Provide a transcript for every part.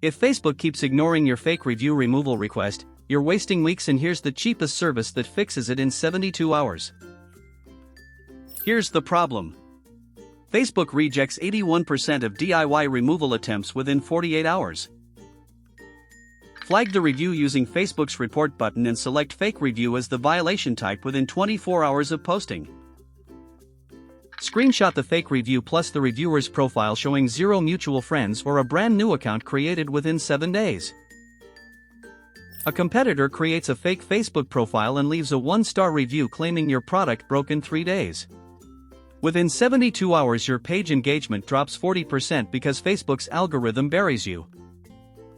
If Facebook keeps ignoring your fake review removal request, you're wasting weeks, and here's the cheapest service that fixes it in 72 hours. Here's the problem. Facebook rejects 81% of DIY removal attempts within 48 hours. Flag the review using Facebook's report button and select fake review as the violation type within 24 hours of posting. Screenshot the fake review plus the reviewer's profile showing 0 mutual friends or a brand new account created within 7 days. A competitor creates a fake Facebook profile and leaves a 1-star review claiming your product broke in 3 days. Within 72 hours your page engagement drops 40% because Facebook's algorithm buries you.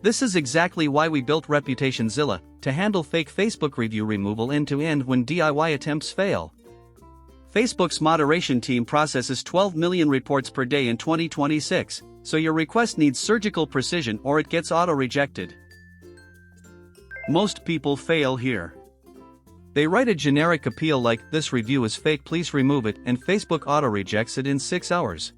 This is exactly why we built ReputationZilla, to handle fake Facebook review removal end-to-end when DIY attempts fail. Facebook's moderation team processes 12 million reports per day in 2026, so your request needs surgical precision or it gets auto-rejected. Most people fail here. They write a generic appeal like, "This review is fake, please remove it," and Facebook auto-rejects it in 6 hours.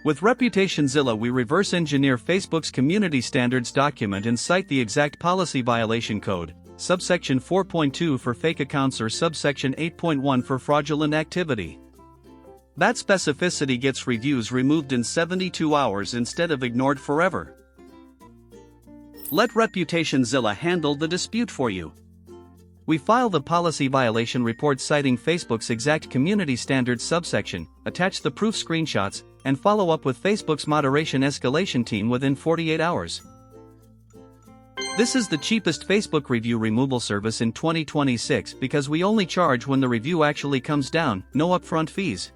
With ReputationZilla we reverse engineer Facebook's community standards document and cite the exact policy violation code, subsection 4.2 for fake accounts or subsection 8.1 for fraudulent activity. That specificity gets reviews removed in 72 hours instead of ignored forever. Let ReputationZilla handle the dispute for you. We file the policy violation report citing Facebook's exact community standards subsection, attach the proof screenshots, and follow up with Facebook's moderation escalation team within 48 hours. This is the cheapest Facebook review removal service in 2026 because we only charge when the review actually comes down, no upfront fees.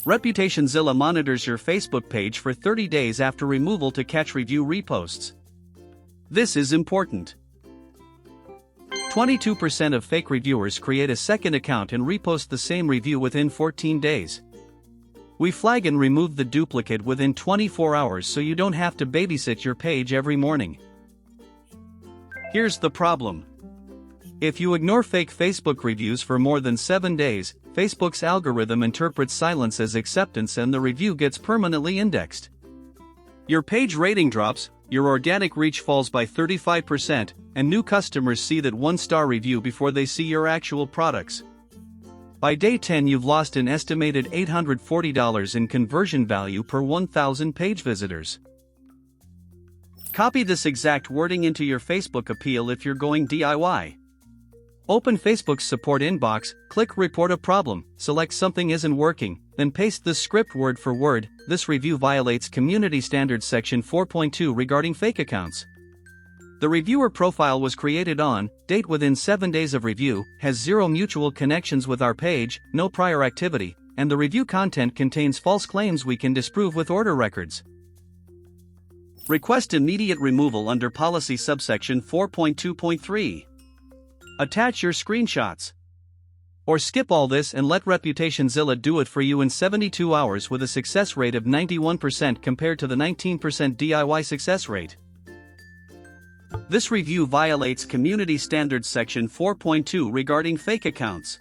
ReputationZilla monitors your Facebook page for 30 days after removal to catch review reposts. This is important. 22% of fake reviewers create a second account and repost the same review within 14 days. We flag and remove the duplicate within 24 hours so you don't have to babysit your page every morning. Here's the problem. If you ignore fake Facebook reviews for more than 7 days, Facebook's algorithm interprets silence as acceptance and the review gets permanently indexed. Your page rating drops, your organic reach falls by 35%, and new customers see that 1-star review before they see your actual products. By day 10 you've lost an estimated $840 in conversion value per 1,000 page visitors. Copy this exact wording into your Facebook appeal if you're going DIY. Open Facebook's support inbox, click Report a Problem, select Something Isn't Working, then paste the script word for word. This review violates Community Standards Section 4.2 regarding fake accounts. The reviewer profile was created on, date within 7 days of review, has 0 mutual connections with our page, no prior activity, and the review content contains false claims we can disprove with order records. Request immediate removal under policy subsection 4.2.3. Attach your screenshots. Or skip all this and let ReputationZilla do it for you in 72 hours with a success rate of 91% compared to the 19% DIY success rate. This review violates Community Standards Section 4.2 regarding fake accounts.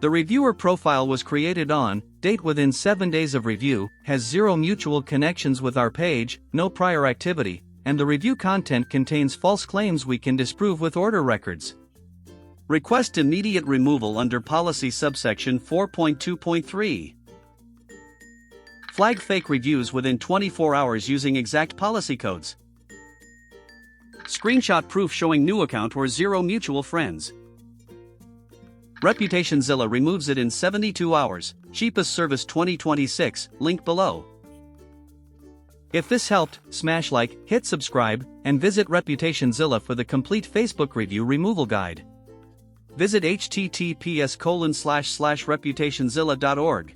The reviewer profile was created on, date within 7 days of review, has 0 mutual connections with our page, no prior activity, and the review content contains false claims we can disprove with order records. Request immediate removal under policy subsection 4.2.3. Flag fake reviews within 24 hours using exact policy codes. Screenshot proof showing new account or 0 mutual friends. ReputationZilla removes it in 72 hours, cheapest service 2026, link below. If this helped, smash like, hit subscribe, and visit ReputationZilla for the complete Facebook review removal guide. Visit https://reputationzilla.org.